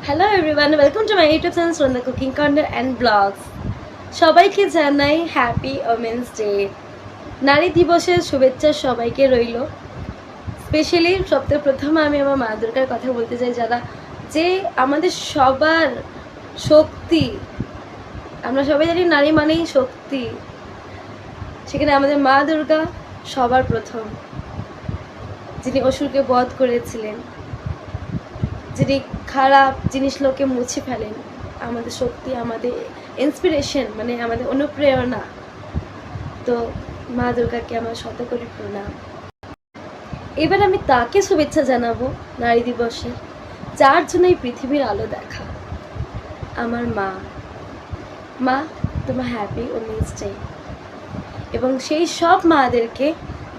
Hello everyone, welcome to my YouTube channel Sunanda cooking corner and blogs. সবাইকে জানাই happy women's day. নারী দিবসের শুভেচ্ছা সবাইকে রইল। স্পেশালি সবথেকে প্রথমে আমি আমার মা দুর্গার কথা বলতে চাই, যারা যে আমাদের সবার শক্তি। আমরা সবাই জানি নারী মানেই শক্তি, সেখানে আমাদের মা দুর্গা সবার প্রথম, যিনি অসুরকে বধ করেছিলেন, যিনি খারাপ জিনিসগুলোকে মুছে ফেলেন, আমাদের শক্তি, আমাদের ইন্সপিরেশন, মানে আমাদের অনুপ্রেরণা। তো মা দুর্গাকে আমার শতকোটি প্রণাম। এবার আমি তাকে শুভেচ্ছা জানাবো নারী দিবসে, যার জন্য এই পৃথিবীর আলো দেখা, আমার মা। মা, তোমার হ্যাপি ওমেন্স ডে। এবং সেই সব মাদেরকে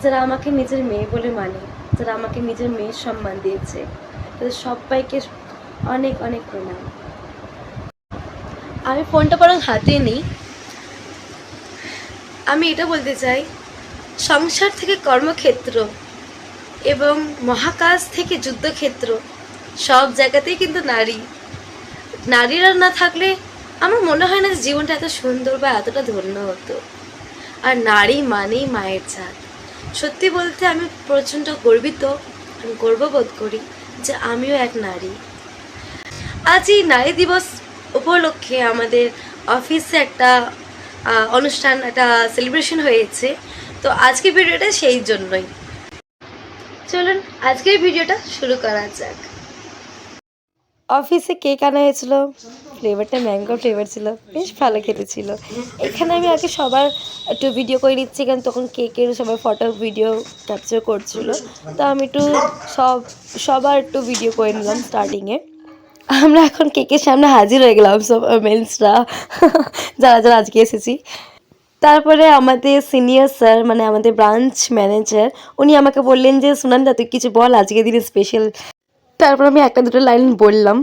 যারা আমাকে নিজের মেয়ে বলে মানে, যারা আমাকে নিজের মেয়ের সম্মান দিয়েছে, তাদের সবাইকে অনেক অনেক প্রণাম। আমি ফোনটা বরং হাতে নিই। আমি এটা বলতে চাই, সংসার থেকে কর্মক্ষেত্র এবং মহাকাশ থেকে যুদ্ধক্ষেত্র, সব জায়গাতেই কিন্তু নারীরা না থাকলে আমার মনে হয় না যে জীবনটা এত সুন্দর বা এতটা ধন্য হতো। আর নারী মানেই মায়ের জাত। সত্যি বলতে আমি প্রচণ্ড গর্বিত, আমি গর্ববোধ করি যে আমিও এক নারী। আজ এই নারী দিবস উপলক্ষে আমাদের অফিসে একটা অনুষ্ঠান, একটা সেলিব্রেশন হয়েছে। তো আজকের ভিডিওটা সেই জন্যই। চলুন আজকের ভিডিওটা শুরু করা যাক। অফিসে কেক আনা হয়েছিল, ফ্লেভারটা ম্যাঙ্গো ফ্লেভার ছিল, বেশ ভালো খেতে ছিল। এখানে আমি আগে সবার একটু ভিডিও করে নিচ্ছি, কারণ তখন কেকের সবাই ফটো ভিডিও ক্যাপচার করছিল। তো আমি একটু সবার একটু ভিডিও করে নিলাম স্টার্টিংয়ে। আমরা এখন কেকের সামনে হাজির হয়ে গেলাম, সব মেন্সরা যারা যারা আজকে এসেছি। তারপরে আমাদের সিনিয়র স্যার, মানে আমাদের ব্রাঞ্চ ম্যানেজার, উনি আমাকে বললেন যে সুনন্দা তুই কিছু বল আজকের দিনে স্পেশাল। তারপর আমি একটা দুটো লাইন বললাম।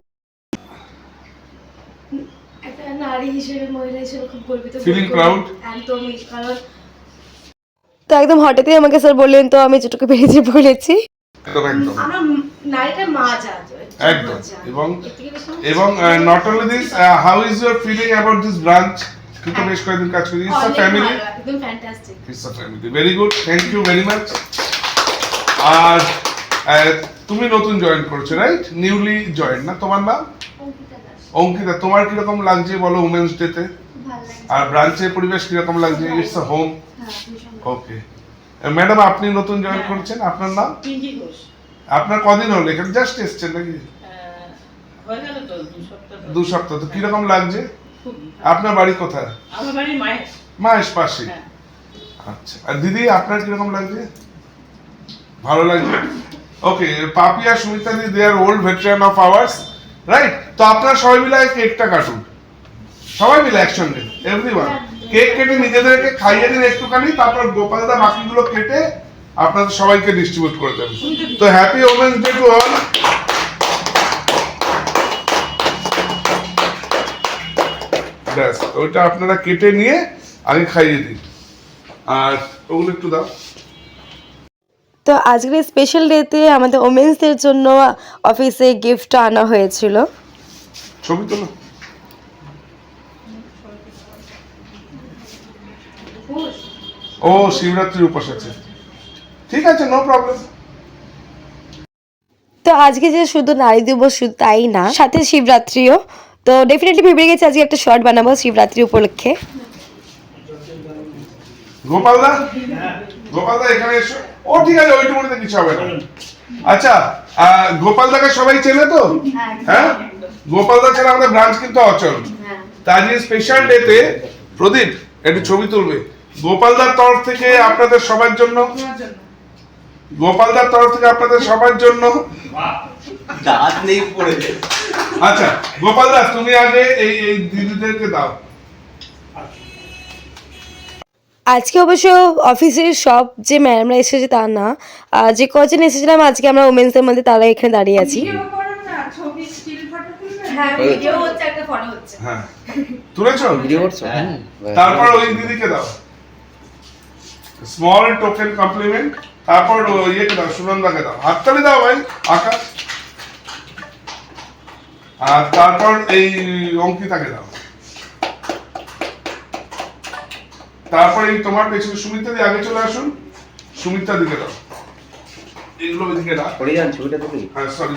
একটা নারী হিসেবে, মহিলা হিসেবে খুব গর্বিত, ফিলিং প্রাউড একদমই। কারণ তো একদম হঠাৎই আমাকে স্যার বললেন, তো আমি যেটুকু পেরেছি বলেছি। একদম একদম আমরা নারীটা মা জাত একদম। এবং not only this, how is your feeling about this branch? তুই তো বেশ কয়েকদিন কাজ করিস। ইটস আ ফ্যামিলি, একদম fantastic. It's a family. Very good, thank you very much. আর তুমি নতুন জয়েন করেছো, রাইট? নিউলি জয়েন না? তোমার নাম অঙ্কিতা। তোমার কিরকম লাগছে বলো উমেন্স ডে তে? আর ব্রাঞ্চের পরিবেশ কিরকম লাগছে? It's a home. Okay madam, আপনি নতুন জয়েন করেছেন, আপনার নাম? আপনার কদিন হলো এখানে? জাস্ট এসেছেন নাকি? দু সপ্তাহ। তো কিরকম লাগছে? আপনার বাড়ি কোথায়? আমার বাড়ি মাহেশ পাশে। আচ্ছা, আর দিদি আপনার কিরকম লাগছে? ভালো লাগছে। ওকে, পাপি আর Sumita di, they are old veteran of ours, right? তো আপনারা সবাই মিলে কেকটা কাটুন, সবাই মিলে একসঙ্গে, এভরিওয়ান। কেক কেটে নিজেদেরকে খাইয়ে দিন একটুখানি, তারপর গোপালদা বাকিগুলো কেটে আপনাদের সবাইকে ডিস্ট্রিবিউট করে দেবেন। তো happy women's day to all. ব্যাস, ওইটা আপনারা কেটে নিয়ে আগে খাইয়ে দিন, আর ওগুলো একটু দাও। তো আজকের স্পেশাল ডেতে আমাদের ওমেন্সদের জন্য অফিসে গিফট আনা হয়েছিল। ছবি তোলো। ও শিবরাত্রির উপোস আছে, ঠিক আছে, নো প্রবলেম। তো আজকে যে শুধু নারী দিবস, শুধু তাই না, সাথে শিবরাত্রিও। তো ডেফিনেটলি ভেবে গেছি আজকে একটা শর্ট বানাবো শিবরাত্রি উপলক্ষে। গোপালদা, গোপালদা এখানে এসো। ও ঠিক আছে, ওইটুকুতে কিছু হবে না। আচ্ছা, গোপালদাকে সবাই চেনে তো? হ্যাঁ, গোপালদা ছাড়া আমাদের ব্রাঞ্চ কিন্তু অচল। তাই স্পেশাল ডেতে প্রদীপ একটু ছবি তুলবে। গোপালদার তরফ থেকে আপনাদের সবার জন্য, গোপালদার তরফ থেকে আপনাদের সবার জন্য। আচ্ছা গোপালদা, তুমি আগে এই দিদিদেরকে দাও। আজকে অবশ্য অফিসের সব যে ম্যাডামরা এসেছে তা না, যে কজন এসেছিলাম আজকে আমরা ওমেন্সদের মধ্যে, তারা এখানে দাঁড়িয়ে আছি। হ্যাঁ, তুলেছো? তারপর ওই দিদিকে দাও স্মল টোকেন কমপ্লিমেন্ট। তারপর ইয়েকে দাও, সুনন্দাকে দাও। হাততালি দাও ভাই। আকাশ আর তারপর এই অঙ্কিতাকে দাও, তারপর এই তোমার পেছনে সুমিতা দি আগে চলে আসুন, সুমিতা দিকে দাও, এগুলো ওইদিকে রাখ। পড়ে যান ছবিটা তুমি। হ্যাঁ সরি,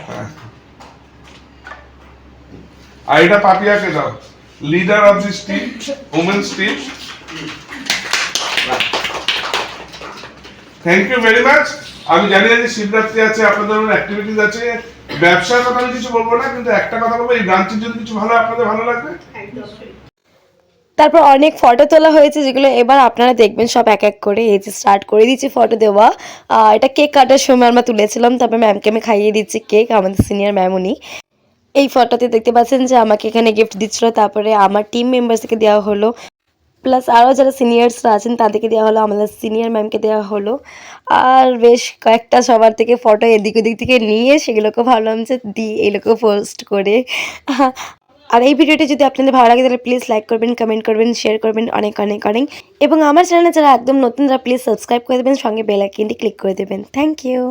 হ্যাঁ আর এটা পাপিয়াকে দাও, leader of this team, women's team. Thank you very much. আমি জানি যে শিবরাত্রি আছে, আপনাদের অ্যাক্টিভিটিস আছে, ব্যবসার কথা আমি কিছু বলবো না, কিন্তু একটা কথা বলবো, এই ব্রাঞ্চের যদি কিছু ভালো আপনাদের ভালো লাগবে। তারপর অনেক ফটো তোলা হয়েছে, যেগুলো এবার আপনারা দেখবেন সব এক এক করে। এই যে স্টার্ট করে দিচ্ছি ফটো দেওয়া। এটা কেক কাটার সময় আমরা তুলেছিলাম, তারপর ম্যামকে আমি খাইয়ে দিচ্ছি কেক, আমাদের সিনিয়র ম্যাম উনি। এই ফটোতে দেখতে পাচ্ছেন যে আমাকে এখানে গিফট দিচ্ছিল, তারপরে আমার টিম মেম্বার্সকে দেওয়া হলো, প্লাস আরও যারা সিনিয়র্সরা আছেন তাদেরকে দেওয়া হলো, আমাদের সিনিয়র ম্যামকে দেওয়া হলো। আর বেশ কয়েকটা সবার থেকে ফটো এদিক ওদিক থেকে নিয়ে সেগুলোকে ভাবলাম যে দিই এইগুলোকে পোস্ট করে। আর এই ভিডিওটি যদি আপনাদের ভালো লাগে তাহলে প্লিজ লাইক করবেন, কমেন্ট করবেন, শেয়ার করবেন অনেক অনেক অনেক। এবং আমার চ্যানেলে যারা একদম নতুন তারা প্লিজ সাবস্ক্রাইব করে দেবেন, সঙ্গে বেল আইকনটি ক্লিক করে দেবেন। Thank you.